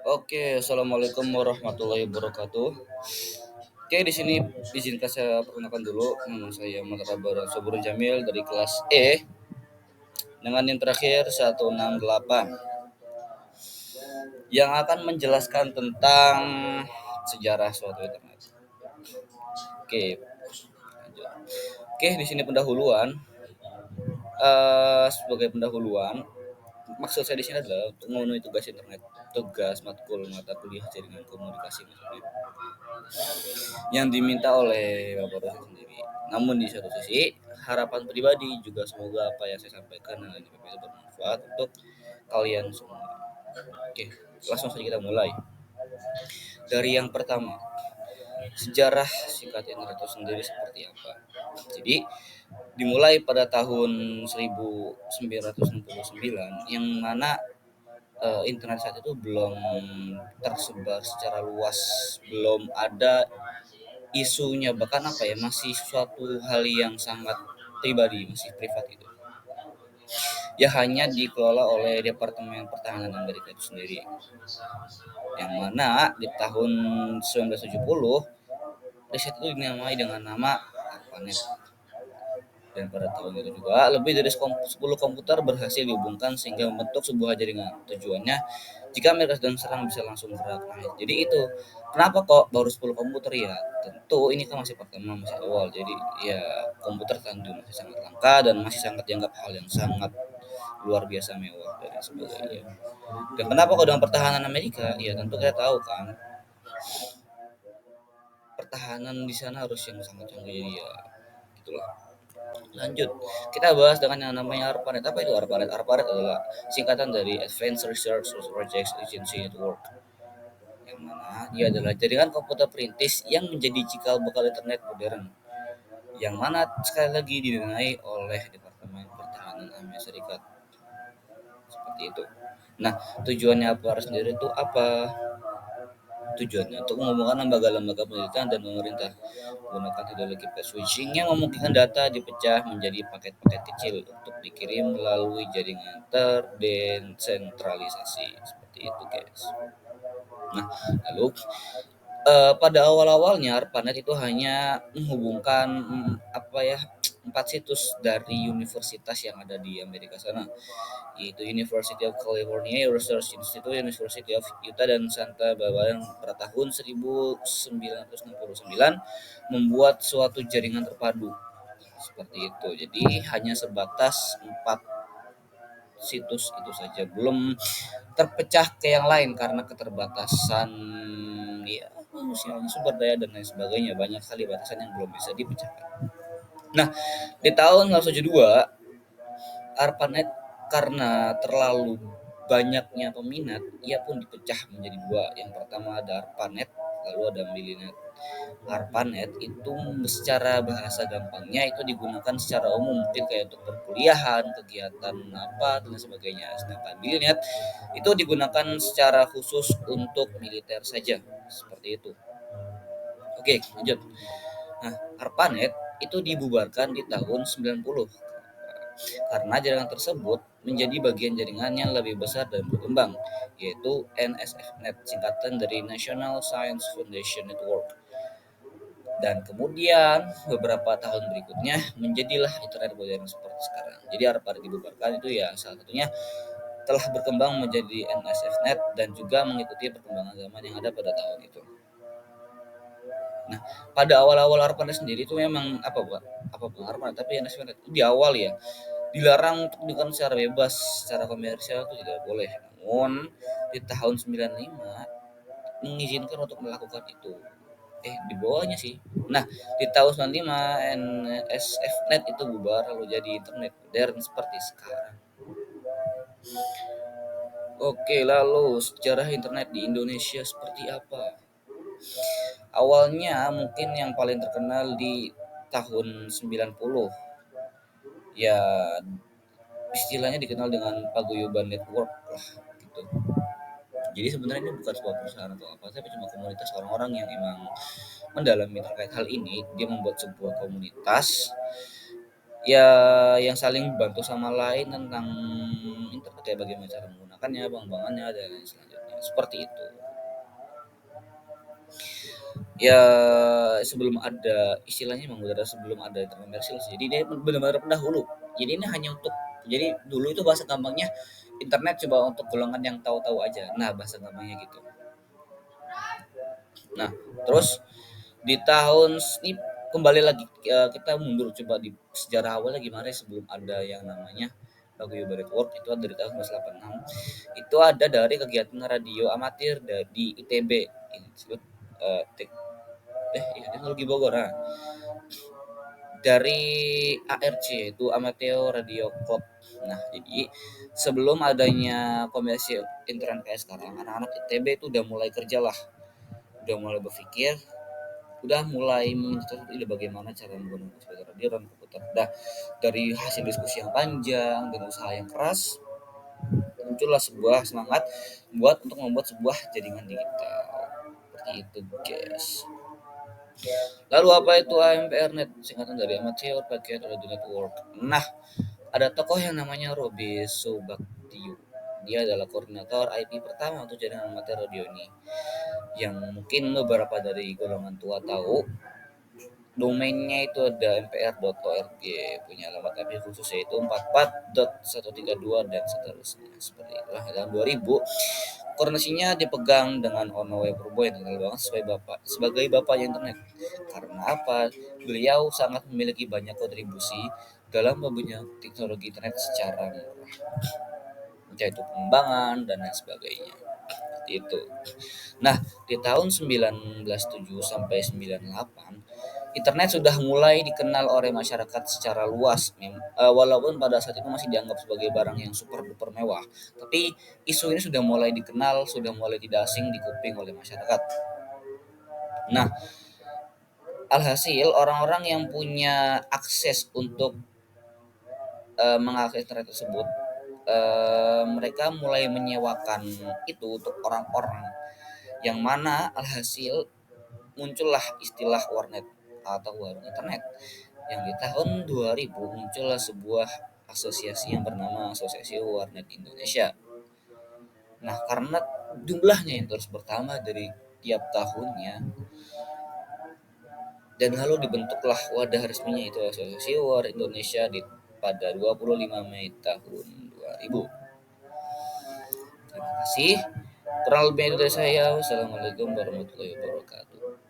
Oke, assalamualaikum warahmatullahi wabarakatuh. Oke, di sini izinkan saya perkenalkan dulu. Nama saya Matrabaran Sobrun Jamil dari kelas E dengan yang terakhir 168 yang akan menjelaskan tentang sejarah suatu internet. Oke, lanjut. Oke, di sini pendahuluan. Sebagai pendahuluan, maksud saya di sini adalah untuk memenuhi tugas internet, tugas matkul mata kuliah jaringan komunikasi maksudnya, yang diminta oleh Bapak dosen sendiri. Namun di satu sisi, harapan pribadi juga semoga apa yang saya sampaikan dalam IPP itu bermanfaat untuk kalian semua. Oke, langsung saja kita mulai. Dari yang pertama, sejarah singkat internet itu sendiri seperti apa. Jadi, dimulai pada tahun 1969 yang mana internet saat itu belum tersebar secara luas, belum ada isunya, bahkan apa ya, masih suatu hal yang sangat pribadi, masih privat itu. Ya hanya dikelola oleh Departemen Pertahanan Amerika itu sendiri. Yang mana di tahun 1970 riset itu dinamai dengan nama ARPANET. Dan pada tahun itu juga lebih dari 10 komputer berhasil dihubungkan sehingga membentuk sebuah jaringan. Tujuannya jika mereka sedang serang bisa langsung gerak. Nah, jadi itu kenapa kok baru 10 komputer ya? Tentu ini kan masih pertama, masih awal. Jadi ya komputer tentu masih sangat langka dan masih sangat dianggap hal yang sangat luar biasa mewah dan sebagainya. Dan kenapa kok dengan pertahanan Amerika? Ya tentu kita tahu kan pertahanan di sana harus yang sangat canggih, jadi ya gitulah. Lanjut, kita bahas dengan yang namanya ARPANET. Apa itu ARPANET? ARPANET adalah singkatan dari Advanced Research Projects Agency Network, yang mana dia adalah jaringan komputer perintis yang menjadi cikal bakal internet modern, yang mana sekali lagi didanai oleh Departemen Pertahanan Amerika Serikat. Seperti itu. Nah, tujuannya ARPANET sendiri itu apa? Tujuannya untuk menghubungkan lembaga-lembaga penelitian dan pemerintah menggunakan teknologi packet switching yang memungkinkan data dipecah menjadi paket-paket kecil untuk dikirim melalui jaringan terdesentralisasi seperti itu, guys. Nah, lalu pada awal-awalnya ARPANET itu hanya menghubungkan apa ya, 4 situs dari universitas yang ada di Amerika sana, yaitu University of California Research Institute, University of Utah, dan Santa Barbara, yang pada tahun 1969 membuat suatu jaringan terpadu seperti itu. Jadi hanya sebatas 4 situs itu saja, belum terpecah ke yang lain karena keterbatasan ya manusia, sumber daya dan lain sebagainya, banyak sekali batasan yang belum bisa dipecahkan. Nah, di tahun 1972 ARPANET karena terlalu banyaknya peminat, ia pun dipecah menjadi dua. Yang pertama ada ARPANET, lalu ada Milinet. ARPANET itu secara bahasa gampangnya itu digunakan secara umum, mungkin kayak untuk perkuliahan, kegiatan apa dan sebagainya. Sedangkan Milinet itu digunakan secara khusus untuk militer saja, seperti itu. Oke, lanjut. Nah, ARPANET itu dibubarkan di tahun 90 karena jaringan tersebut menjadi bagian jaringan yang lebih besar dan berkembang, yaitu NSFNet, singkatan dari National Science Foundation Network. Dan kemudian beberapa tahun berikutnya menjadilah internet modern seperti sekarang. Jadi ARPANET dibubarkan itu ya salah satunya telah berkembang menjadi NSFNet dan juga mengikuti perkembangan zaman yang ada pada tahun itu. Nah, pada awal-awal ARPANET sendiri itu memang apa Pak? Apa Pak ARPANET, tapi NSFNet itu di awal ya dilarang untuk digunakan secara bebas, secara komersial itu tidak boleh. Namun di tahun 95 mengizinkan untuk melakukan itu. Di bawahnya sih. Nah, di tahun 95 NSFNet itu bubar lalu jadi internet modern seperti sekarang. Oke, lalu sejarah internet di Indonesia seperti apa? Awalnya mungkin yang paling terkenal di tahun 90. Ya, istilahnya dikenal dengan paguyuban network lah gitu. Jadi sebenarnya ini bukan sebuah perusahaan atau apa, tapi cuma komunitas orang-orang yang emang mendalami terkait hal ini. Dia membuat sebuah komunitas ya yang saling bantu sama lain tentang internet, ya bagaimana cara menggunakan peternakannya, pengembangannya, dan lain selanjutnya. Seperti itu. Ya sebelum ada istilahnya memang benar sebelum ada internet komersil sih. Jadi dia benar-benar pendahulu. Jadi ini hanya untuk jadi dulu itu bahasa gampangnya internet coba untuk golongan yang tahu-tahu aja. Nah, bahasa gampangnya gitu. Nah, terus di tahun ini kembali lagi kita mundur coba di sejarah awalnya gimana ya sebelum ada yang namanya Paguyuban Network itu ada dari tahun 1986. Itu ada dari kegiatan radio amatir di ITB ini disebut teknologi Bogor. Nah, dari ARC itu Amateur Radio Club. Nah, jadi sebelum adanya komersil internet kayak sekarang, anak-anak ITB itu udah mulai kerja lah, udah mulai berpikir, udah mulai mencetuskan ide bagaimana cara menggunakan speaker radio dan komputer. Nah, dari hasil diskusi yang panjang dan usaha yang keras, muncullah sebuah semangat untuk membuat sebuah jaringan digital. Seperti itu, guys. Lalu apa itu AMPRNet? Singkatan dari Amateur Packet Radio Network. Nah, ada tokoh yang namanya Robi Subaktiyu. Dia adalah koordinator IP pertama untuk jaringan amatir radio ini. Yang mungkin beberapa dari golongan tua tahu, domainnya itu ada mpr.org, punya alamat IP khusus yaitu 44.132 dan seterusnya. Seperti itulah tahun 2000. Koordinasinya dipegang dengan Ono Purbo yang terkenal banget sebagai bapaknya internet. Karena apa? Beliau sangat memiliki banyak kontribusi dalam mempunyai teknologi internet secara murah, yaitu pengembangan dan lain sebagainya. Seperti itu. Nah, di tahun 1907 sampai 98, internet sudah mulai dikenal oleh masyarakat secara luas. Walaupun pada saat itu masih dianggap sebagai barang yang super duper mewah, tapi isu ini sudah mulai dikenal, sudah mulai tidak asing di kuping oleh masyarakat. Nah, alhasil orang-orang yang punya akses untuk mengakses internet tersebut, mereka mulai menyewakan itu untuk orang-orang yang mana alhasil muncullah istilah warnet atau warung internet yang di tahun 2000 muncullah sebuah asosiasi yang bernama Asosiasi Warnet Indonesia. Nah, karena jumlahnya yang terus bertambah dari tiap tahunnya dan lalu dibentuklah wadah resminya itu Asosiasi Warnet Indonesia pada 25 Mei tahun 2000. Terima kasih. Kurang lebih itu dari saya. Wassalamualaikum warahmatullahi wabarakatuh.